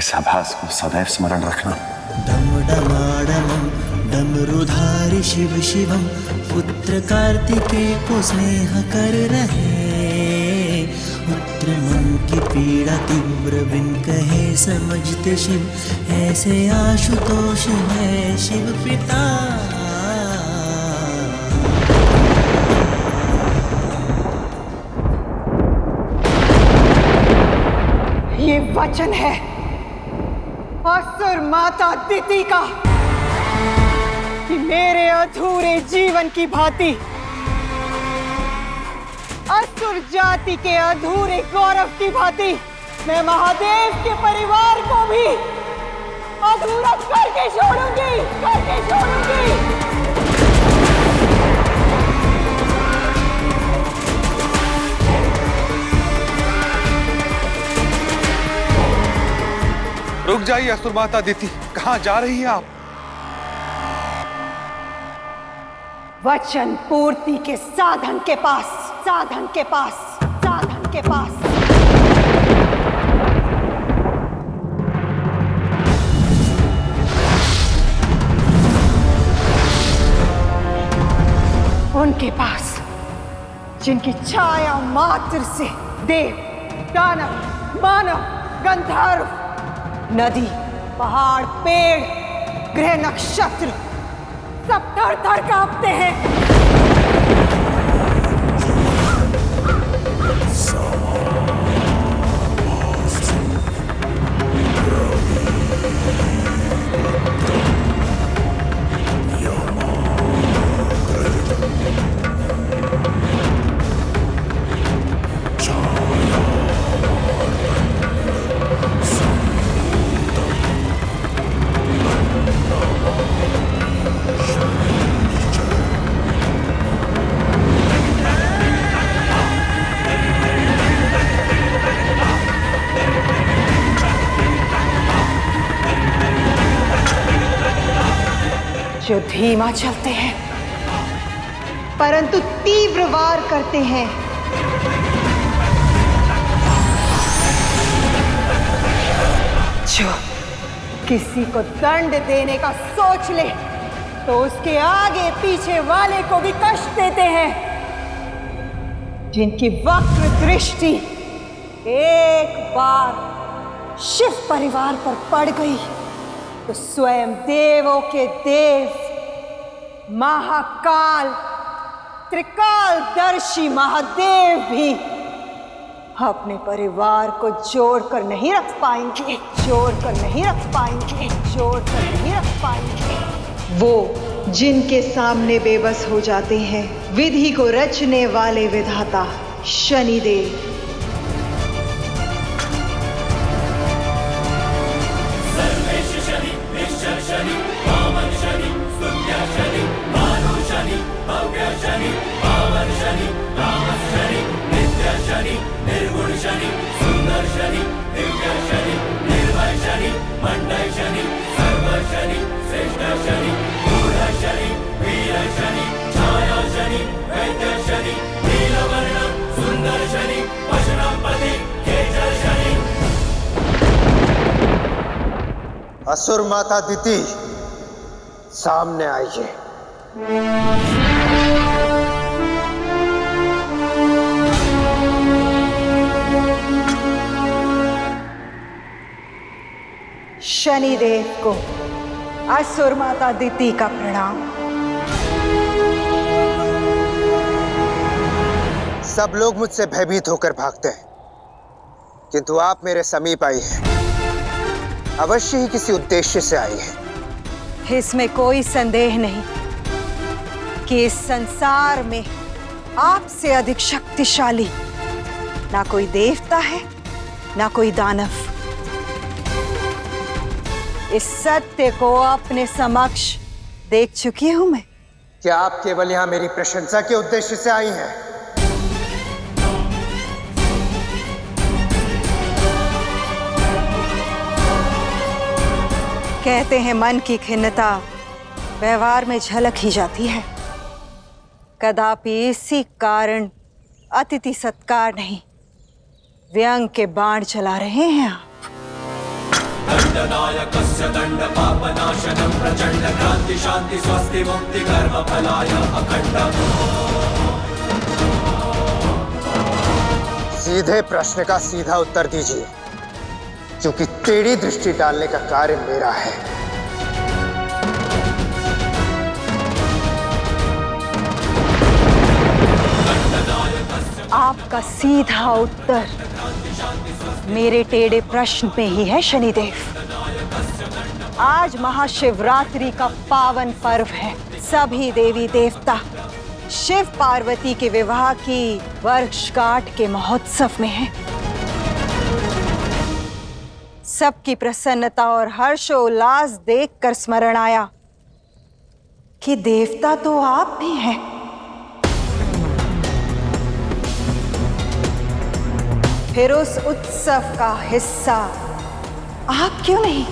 इस आभास को सदैव स्मरण रखना। डम डमाडमं डमरुधारी शिव शिवम, पुत्र कार्तिकेय को स्नेह कर रहे। पुत्र मन की पीड़ा तीव्र बिन कहे समझते शिव, ऐसे आशुतोष है शिव पिता। ये वचन है असुर माता दिति का कि मेरे अधूरे जीवन की भांति असुर जाति के अधूरे गौरव की भांति मैं महादेव के परिवार को भी अधूरा करके छोड़ूंगी, करके छोड़ूंगी। रुक जाइए असुर माता दिति, कहां जा रही हैं आप? वचन पूर्ति के साधन के पास, साधन के पास, साधन के पास। उनके पास जिनकी छाया मात्र से देव, दानव, मानव, गंधर्व, नदी, पहाड़, पेड़, ग्रह, नक्षत्र सब थर थर कांपते हैं। जो धीमा चलते हैं परंतु तीव्र वार करते हैं, जो किसी को दंड देने का सोच ले तो उसके आगे पीछे वाले को भी कष्ट देते हैं, जिनकी वक्र दृष्टि एक बार शिव परिवार पर पड़ गई तो स्वयं देवों के देव महाकाल त्रिकालदर्शी महादेव भी अपने परिवार को जोड़कर नहीं रख पाएंगे, जोड़कर नहीं रख पाएंगे, जोड़कर नहीं रख पाएंगे। वो जिनके सामने बेबस हो जाते हैं विधि को रचने वाले विधाता शनिदेव। असुर माता दिति सामने आइए। शनिदेव को असुर माता दिति का प्रणाम। सब लोग मुझसे भयभीत होकर भागते हैं, किंतु आप मेरे समीप आई हैं। अवश्य ही किसी उद्देश्य से आई है। इसमें कोई संदेह नहीं कि इस संसार में आपसे अधिक शक्तिशाली ना कोई देवता है ना कोई दानव। इस सत्य को अपने समक्ष देख चुकी हूं मैं। क्या आप केवल यहां मेरी प्रशंसा के उद्देश्य से आई हैं? कहते हैं मन की खिन्नता व्यवहार में झलक ही जाती है। कदापि इसी कारण अतिथि सत्कार नहीं, व्यंग के बाण चला रहे हैं आप। दंडनायकस्य दंडपापनाशनं प्रचंड क्रांति शांति स्वस्ति मुक्ति कर्म फलाय अखंड। सीधे प्रश्न का सीधा उत्तर दीजिए, क्योंकि टेढ़ी दृष्टि डालने का कार्य मेरा है। आपका सीधा उत्तर मेरे टेढ़े प्रश्न में ही है शनिदेव। आज महाशिवरात्रि का पावन पर्व है। सभी देवी देवता शिव पार्वती के विवाह की वर्षगांठ के महोत्सव में हैं। सबकी प्रसन्नता और हर्षोल्लास देखकर स्मरण आया कि देवता तो आप भी हैं। फिर उस उत्सव का हिस्सा आप क्यों नहीं?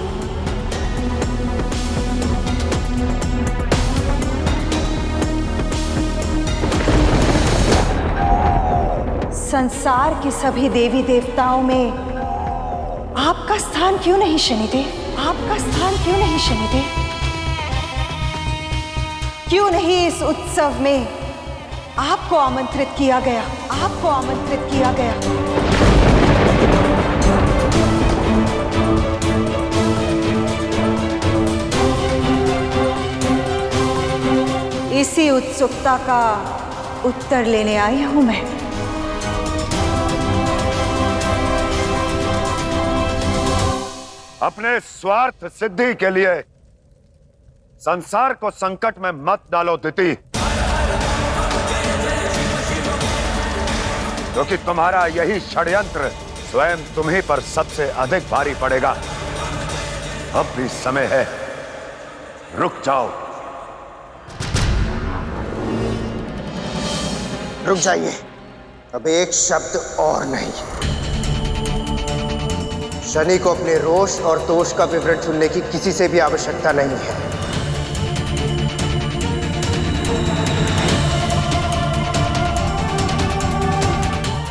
संसार के सभी देवी देवताओं में आपका स्थान क्यों नहीं शनिदेव? आपका स्थान क्यों नहीं शनिदेव? क्यों नहीं इस उत्सव में आपको आमंत्रित किया गया? आपको आमंत्रित किया गया। इसी उत्सुकता का उत्तर लेने आई हूं मैं। अपने स्वार्थ सिद्धि के लिए संसार को संकट में मत डालो दिति, क्योंकि तुम्हारा यही षड्यंत्र स्वयं तुम्ही पर सबसे अधिक भारी पड़ेगा। अब भी समय है, रुक जाओ। रुक जाइए, अब एक शब्द और नहीं। शनि को अपने रोष और दोष का विवरण सुनने की किसी से भी आवश्यकता नहीं है।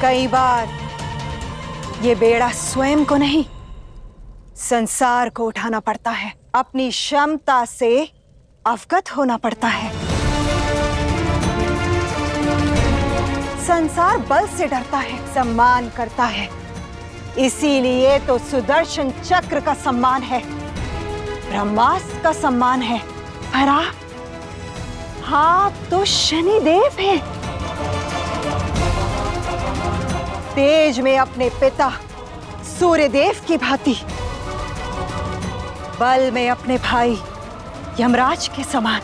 कई बार ये बेड़ा स्वयं को नहीं, संसार को उठाना पड़ता है। अपनी क्षमता से अवगत होना पड़ता है। संसार बल से डरता है, सम्मान करता है। इसीलिए तो सुदर्शन चक्र का सम्मान है, ब्रह्मास्त्र का सम्मान है। पर आप तो शनिदेव हैं। तेज में अपने पिता सूर्यदेव की भांति, बल में अपने भाई यमराज के समान।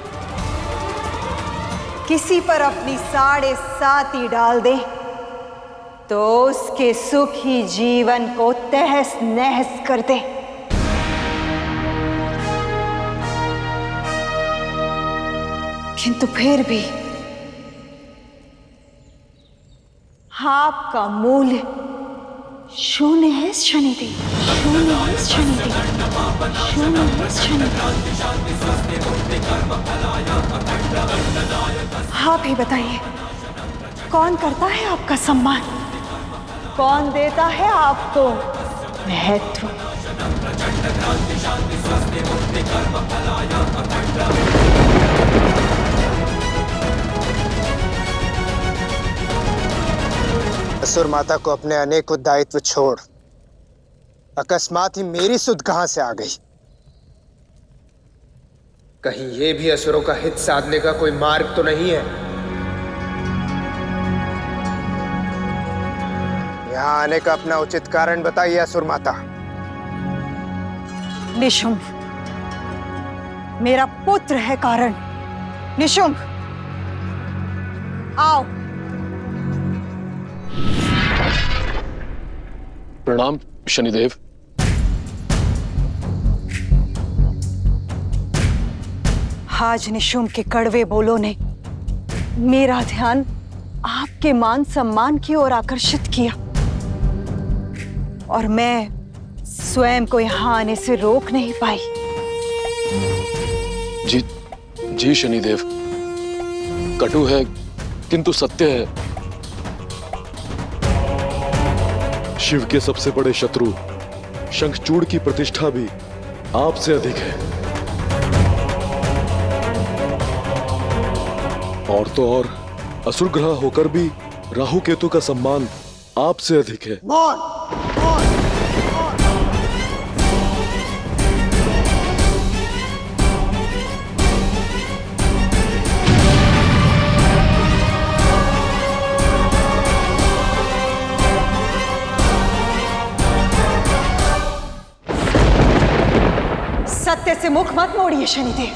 किसी पर अपनी 7.5 डाल दे तो उसके सुखी जीवन को तहस नहस कर दे। किंतु फिर भी आपका मूल्य शून्य है शनिदेव, शून्य है शनिदेव, शून्य है शनिदेव। आप ही बताइए, कौन करता है आपका सम्मान? कौन देता है आपको महत्व? असुर माता को अपने अनेक दायित्व छोड़ अकस्मात ही मेरी सुध कहां से आ गई? कहीं ये भी असुरों का हित साधने का कोई मार्ग तो नहीं है? यहां आने का अपना उचित कारण बताइए असुर माता। निशुंभ मेरा पुत्र है कारण। निशुंभ आओ। प्रणाम शनिदेव। आज निशुंभ के कड़वे बोलों ने मेरा ध्यान आपके मान सम्मान की ओर आकर्षित किया और मैं स्वयं को यहां आने से रोक नहीं पाई। जी शनिदेव, कटु है किंतु सत्य है। शिव के सबसे बड़े शत्रु शंखचूड़ की प्रतिष्ठा भी आपसे अधिक है। और तो और असुर ग्रह होकर भी राहु केतु का सम्मान आपसे अधिक है। मौन, मौन, सत्य से मुख मत मोड़िए शनिदेव।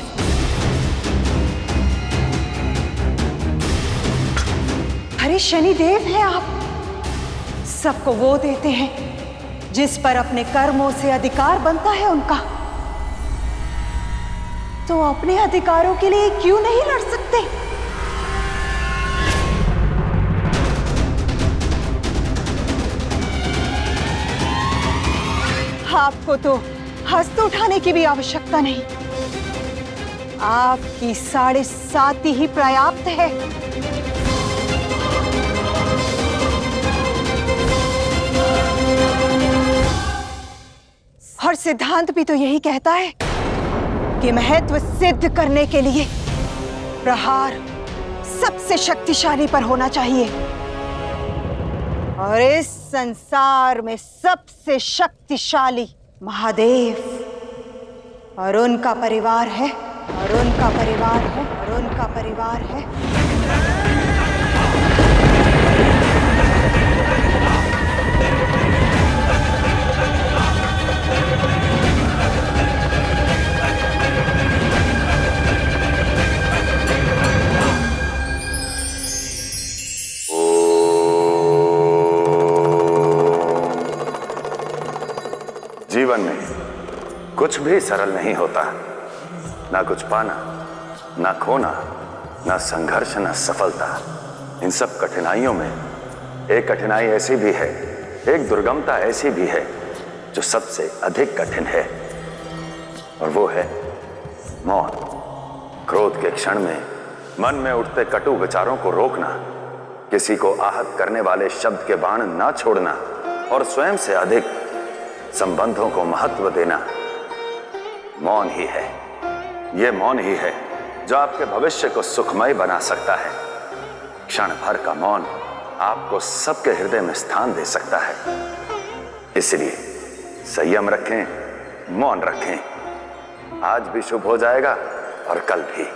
अरे शनिदेव हैं आप, सबको वो देते हैं जिस पर अपने कर्मों से अधिकार बनता है उनका। तो अपने अधिकारों के लिए क्यों नहीं लड़ सकते? आपको तो हस्त उठाने की भी आवश्यकता नहीं, आपकी 7.5 ही पर्याप्त है। और सिद्धांत भी तो यही कहता है कि महत्व सिद्ध करने के लिए प्रहार सबसे शक्तिशाली पर होना चाहिए। और इस संसार में सबसे शक्तिशाली महादेव और उनका परिवार है, और उनका परिवार है, और उनका परिवार है। जीवन में कुछ भी सरल नहीं होता, ना कुछ पाना, ना खोना, ना संघर्ष, ना सफलता। इन सब कठिनाइयों में एक कठिनाई ऐसी भी है, एक दुर्गमता ऐसी भी है जो सबसे अधिक कठिन है, और वो है मौन। क्रोध के क्षण में मन में उठते कटु विचारों को रोकना, किसी को आहत करने वाले शब्द के बाण ना छोड़ना, और स्वयं से अधिक संबंधों को महत्व देना। मौन ही है, ये मौन ही है जो आपके भविष्य को सुखमय बना सकता है। क्षण भर का मौन आपको सबके हृदय में स्थान दे सकता है। इसलिए संयम रखें, मौन रखें। आज भी शुभ हो जाएगा और कल भी।